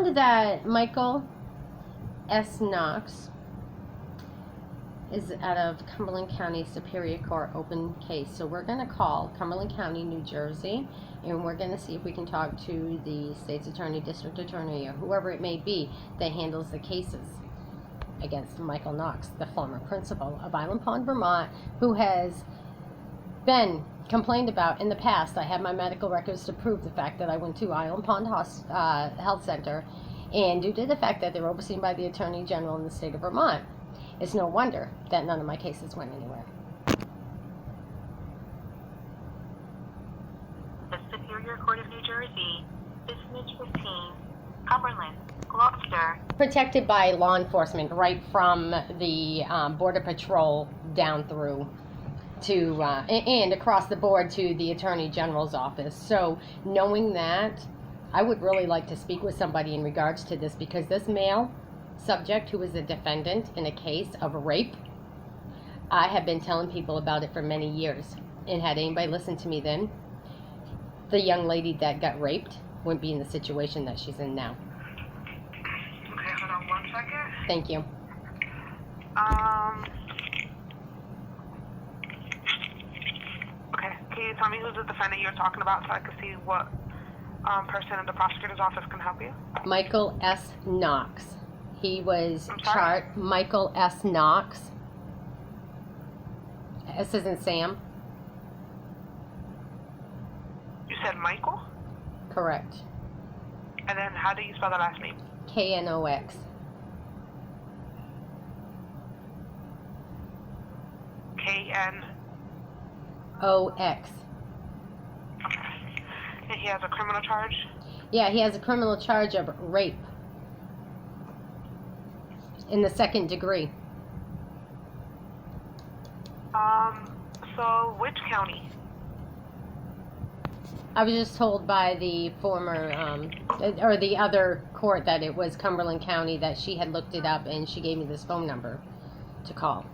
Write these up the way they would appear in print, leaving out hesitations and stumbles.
found that Michael S. Knox is out of Cumberland County Superior Court open case. So we're going to call Cumberland County, New Jersey, and we're going to see if we can talk to the state's attorney, district attorney, or whoever it may be that handles the cases against Michael Knox, the former principal of Pond Vermont, who has been complained about in the past. I have my medical records to prove the fact that I went to Island Pond Health Center, and due to the fact that they're overseen by the Attorney General in the state of Vermont, it's no wonder that none of my cases went anywhere. The Superior Court of New Jersey, Business 15, Cumberland, Gloucester. Protected by law enforcement right from the Border Patrol down through to and across the board to the Attorney General's office. So knowing that, I would really like to speak with somebody in regards to this, because this male subject who is a defendant in a case of rape, I have been telling people about it for many years, and had anybody listened to me then, the young lady that got raped wouldn't be in the situation that she's in now. Okay, hold on 1 second. Thank you. Okay, can you tell me who's the defendant you're talking about so I can see what person in the prosecutor's office can help you? Michael S. Knox. He was charged. Michael S. Knox. S isn't Sam. You said Michael? Correct. And then how do you spell the last name? Knox. K-N... O-X. Okay. And he has a criminal charge? Yeah, he has a criminal charge of rape in the second degree. So which county? I was just told by the former, or the other court, that it was Cumberland County, that she had looked it up and she gave me this phone number to call.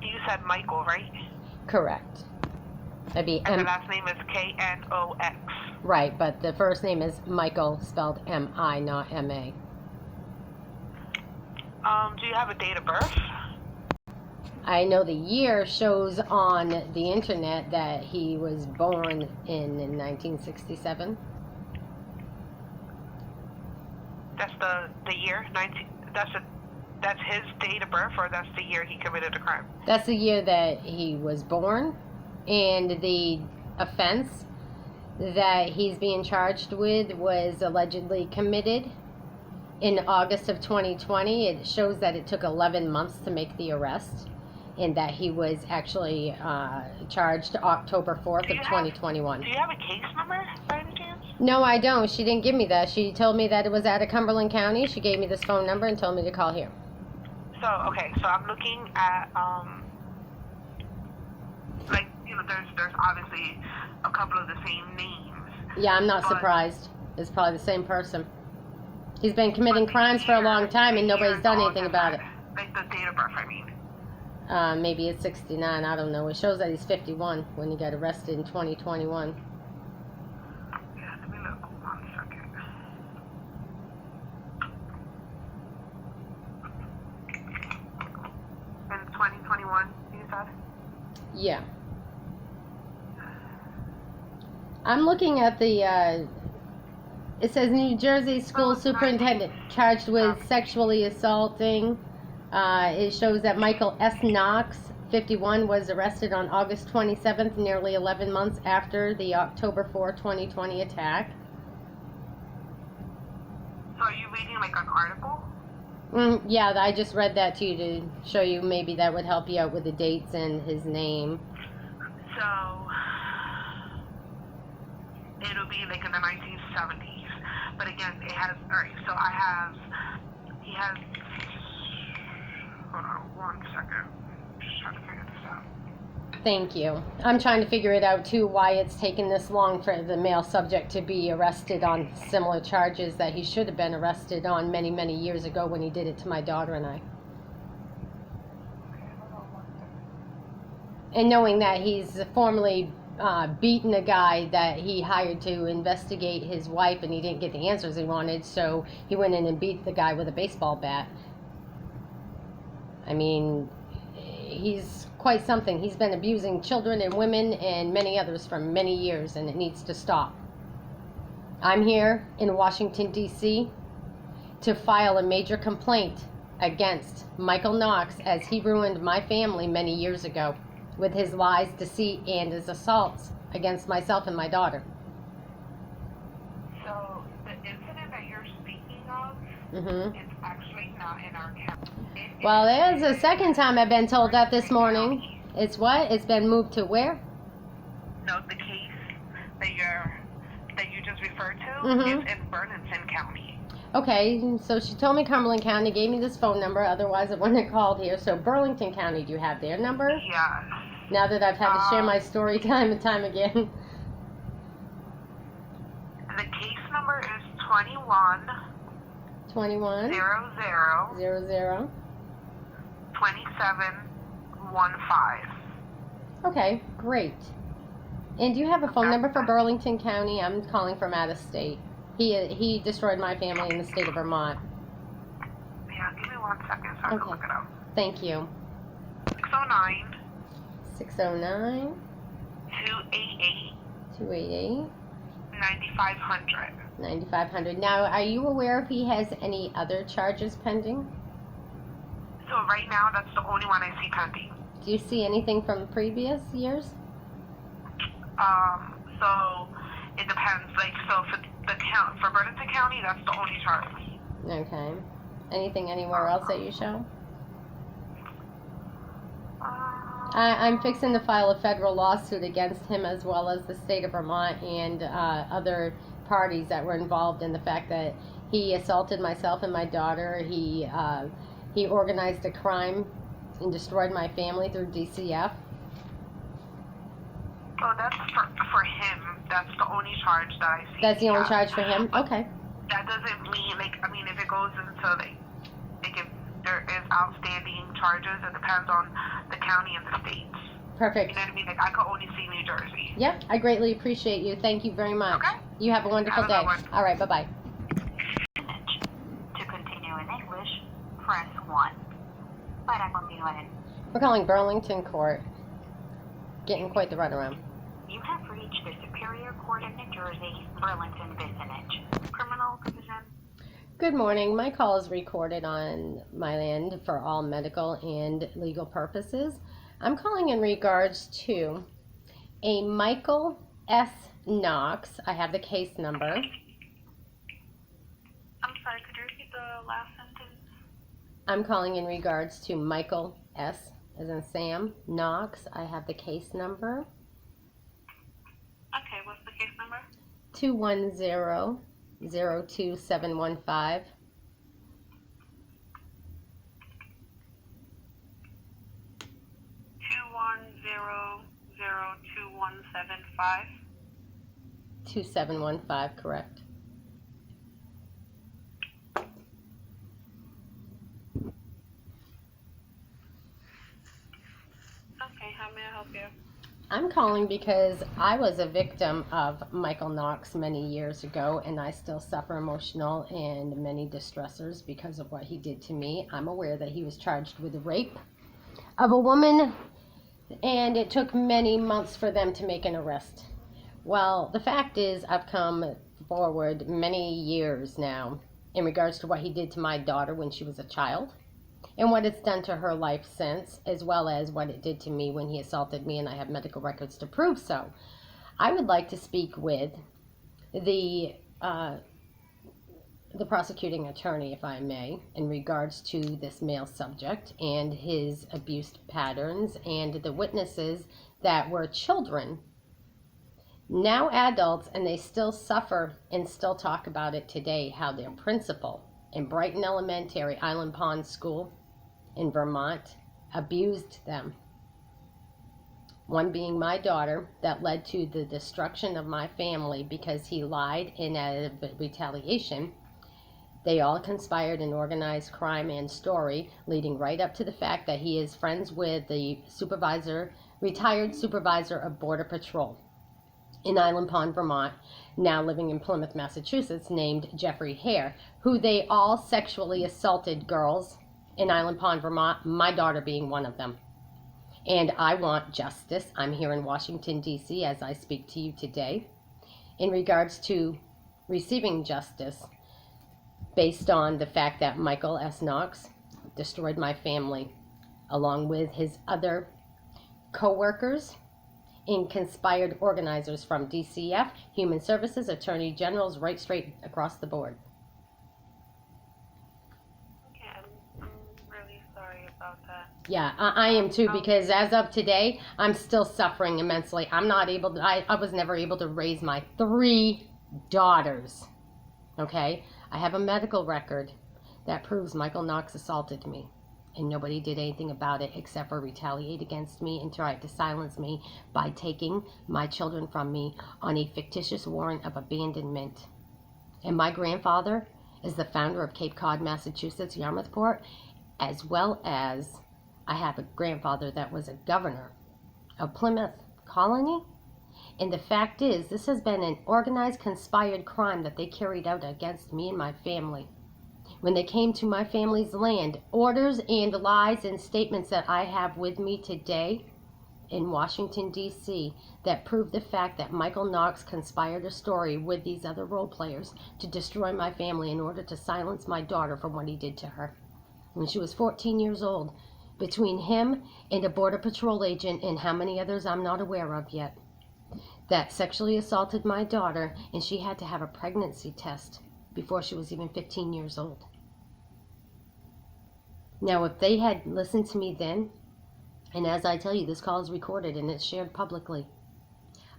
You said Michael, right? Correct. That'd be And the last name is K-N-O-X. Right, but the first name is Michael, spelled M-I, not M-A. Do you have a date of birth? I know the year shows on the internet that he was born in 1967. That's the year? That's his date of birth, or that's the year he committed the crime? That's the year that he was born, and the offense that he's being charged with was allegedly committed in August of 2020. It shows that it took 11 months to make the arrest, and that he was actually charged October 4th of 2021. Do you have a case number by any chance? No, I don't. She didn't give me that. She told me that it was out of Cumberland County. She gave me this phone number and told me to call here. So, okay, so I'm looking at, there's obviously a couple of the same names. Yeah, I'm not surprised. It's probably the same person. He's been committing crimes for a long time and nobody's done anything about it. Like the date of birth, I mean. Maybe it's 69, I don't know. It shows that he's 51 when he got arrested in 2021. Yeah, let me look 1 second. In 2021, you said? Yeah. I'm looking at the, it says New Jersey school superintendent charged with sexually assaulting. It shows that Michael S. Knox, 51, was arrested on August 27th, nearly 11 months after the October 4, 2020 attack. So are you reading like an article? Yeah, I just read that to you to show you, maybe that would help you out with the dates and his name. So it'll be like in the 1970s. But again, it has, alright, so he has, hold on 1 second. Just trying to figure this out. Thank you. I'm trying to figure it out too, why it's taken this long for the male subject to be arrested on similar charges that he should have been arrested on many, many years ago when he did it to my daughter and I. And knowing that he's formerly beaten a guy that he hired to investigate his wife, and he didn't get the answers he wanted, so he went in and beat the guy with a baseball bat. I mean, he's quite something. He's been abusing children and women and many others for many years, and it needs to stop. I'm here in Washington, D.C. to file a major complaint against Michael Knox, as he ruined my family many years ago with his lies, deceit, and his assaults against myself and my daughter. So the incident that you're speaking of Mm-hmm. is actually not in our county. Well, there's the second time I've been told that this morning. It's what? It's been moved to where? No, the case that you just referred to Mhm. is in Burlington County. Okay, so she told me Cumberland County, gave me this phone number, otherwise I wouldn't have called here. So Burlington County, do you have their number? Yeah. Now that I've had to share my story time and time again. The case number is 21 21 00 00. 2715. Okay, great. And do you have a phone number for Burlington County? I'm calling from out of state. He destroyed my family in the state of Vermont. Yeah, give me 1 second so I can look it up. Thank you. 609 609 288 288 9500. 9500. Now, are you aware if he has any other charges pending? So right now, that's the only one I see pending. Do you see anything from previous years? So it depends. Like, so for Burlington County, that's the only charge. Okay. Anything anywhere else that you show? I'm fixing to file a federal lawsuit against him, as well as the state of Vermont and other parties that were involved in the fact that he assaulted myself and my daughter. He organized a crime and destroyed my family through DCF. Oh, that's for him. That's the only charge that I see. That's the only Yeah. charge for him? Okay. That doesn't mean, like, I mean, if it goes into, like if there is outstanding charges, it depends on the county and the states. Perfect. You know what I mean? Like, I could only see New Jersey. Yep, I greatly appreciate you. Thank you very much. Okay. You have a wonderful Have a day. good one. All right, bye-bye. To continue in English, press 1. Para continuar en... We're calling Burlington Court. Getting quite the runaround. You have reached the Superior Court of New Jersey, Burlington Vicinage. Criminal Division. Good morning. My call is recorded on my end for all medical and legal purposes. I'm calling in regards to a Michael S. Knox. I have the case number. I'm sorry, could you repeat the last sentence? I'm calling in regards to Michael S. as in Sam Knox. I have the case number. Okay, what's the case number? 210-02715. 210-02175. 2715, correct. Okay, how may I help you? I'm calling because I was a victim of Michael Knox many years ago, and I still suffer emotional and many distressors because of what he did to me. I'm aware that he was charged with rape of a woman, and it took many months for them to make an arrest. Well, the fact is, I've come forward many years now in regards to what he did to my daughter when she was a child, and what it's done to her life since, as well as what it did to me when he assaulted me, and I have medical records to prove so. I would like to speak with the prosecuting attorney, if I may, in regards to this male subject and his abuse patterns, and the witnesses that were children, now adults, and they still suffer and still talk about it today, how their principal in Brighton Elementary, Island Pond School in Vermont, abused them. One being my daughter, that led to the destruction of my family because he lied in a retaliation. They all conspired in organized crime and story, leading right up to the fact that he is friends with the supervisor, retired supervisor of Border Patrol. in Island Pond, Vermont, now living in Plymouth, Massachusetts, named Jeffrey Hare, who they all sexually assaulted girls in Island Pond, Vermont, my daughter being one of them. And I want justice. I'm here in Washington, D.C. as I speak to you today in regards to receiving justice based on the fact that Michael S. Knox destroyed my family along with his other co-workers and conspired organizers from DCF, Human Services, Attorney Generals, right straight across the board. Okay, I'm really sorry about that. Yeah, I am too, because as of today, I'm still suffering immensely. I'm not able to, I was never able to raise my 3 daughters. Okay? I have a medical record that proves Michael Knox assaulted me. And nobody did anything about it except for retaliate against me and tried to silence me by taking my children from me on a fictitious warrant of abandonment. And my grandfather is the founder of Cape Cod, Massachusetts, Yarmouthport, as well as I have a grandfather that was a governor of Plymouth Colony. And the fact is, this has been an organized, conspired crime that they carried out against me and my family. When they came to my family's land, orders and lies and statements that I have with me today in Washington, D.C. that prove the fact that Michael Knox conspired a story with these other role players to destroy my family in order to silence my daughter from what he did to her when she was 14 years old. Between him and a Border Patrol agent and how many others I'm not aware of yet, that sexually assaulted my daughter, and she had to have a pregnancy test before she was even 15 years old. Now, if they had listened to me then, and as I tell you, this call is recorded and it's shared publicly,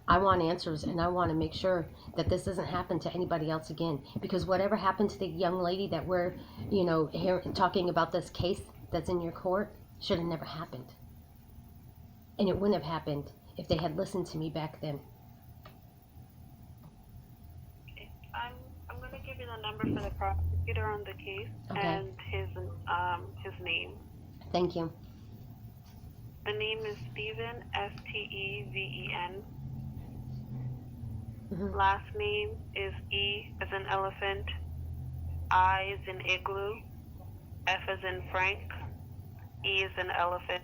I want answers, and I want to make sure that this doesn't happen to anybody else again. Because whatever happened to the young lady that we're, here talking about, this case that's in your court, should have never happened. And it wouldn't have happened if they had listened to me back then. I'm going to give you the number for the prosecutor on the case. Okay. And his name. Thank you. The name is Steven, Steven. Mm-hmm. Last name is E as in elephant, I as in igloo, F as in Frank, E as in elephant.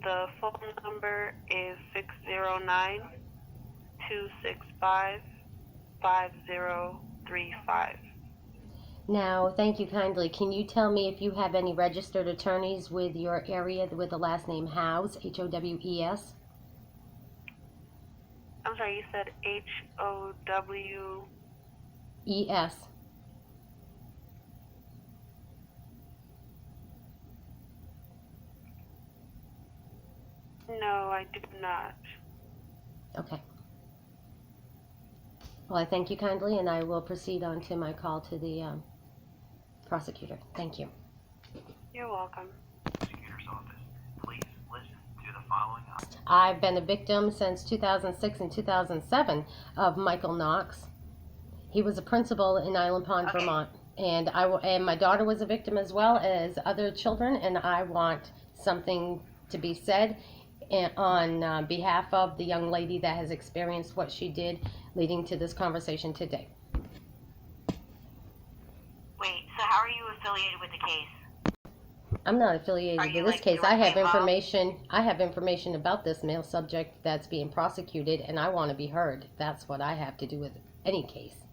The phone number is 609-265-5035. Now, thank you kindly. Can you tell me if you have any registered attorneys with your area with the last name Howes, Howes? I'm sorry, you said HOW? ES. No, I did not. Okay. Well, I thank you kindly, and I will proceed on to my call to the prosecutor. Thank you. You're welcome. Prosecutor's office. Please listen to the following. I've been a victim since 2006 and 2007 of Michael Knox. He was a principal in Island Pond, Okay. Vermont, and and my daughter was a victim as well as other children, and I want something to be said on behalf of the young lady that has experienced what she did, leading to this conversation today. Wait, so how are you affiliated with the case? I'm not affiliated Are with you, this like, case. I have directly involved? information. I have information about this male subject that's being prosecuted, and I want to be heard. That's what I have to do with any case.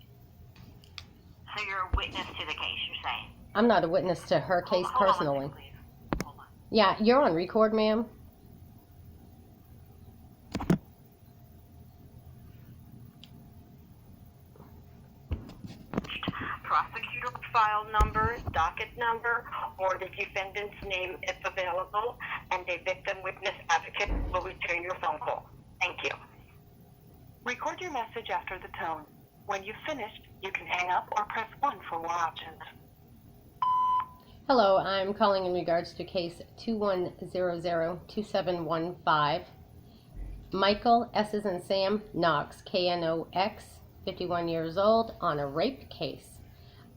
So you're a witness to the case, you're saying? I'm not a witness to her case Hold on one personally. second, please. Hold on. Yeah, you're on record, ma'am. Prosecutor file number, docket number, or the defendant's name if available, and a victim witness advocate will return your phone call. Thank you. Record your message after the tone. When you've finished, you can hang up or press 1 for more options. Hello, I'm calling in regards to case 21002715. Michael S. as in Sam Knox, Knox, 51 years old, on a rape case.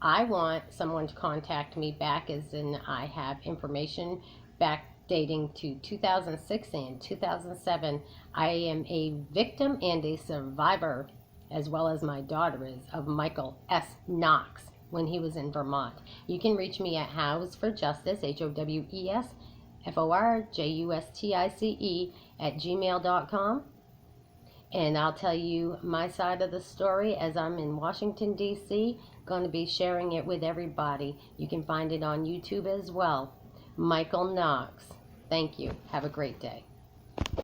I want someone to contact me back, as in I have information back dating to 2006 and 2007. I am a victim and a survivor, as well as my daughter is, of Michael S. Knox when he was in Vermont. You can reach me at Hows for Justice, HOWESFORJUSTICE @gmail.com. And I'll tell you my side of the story as I'm in Washington, D.C. Going to be sharing it with everybody. You can find it on YouTube as well. Michael Knox. Thank you. Have a great day.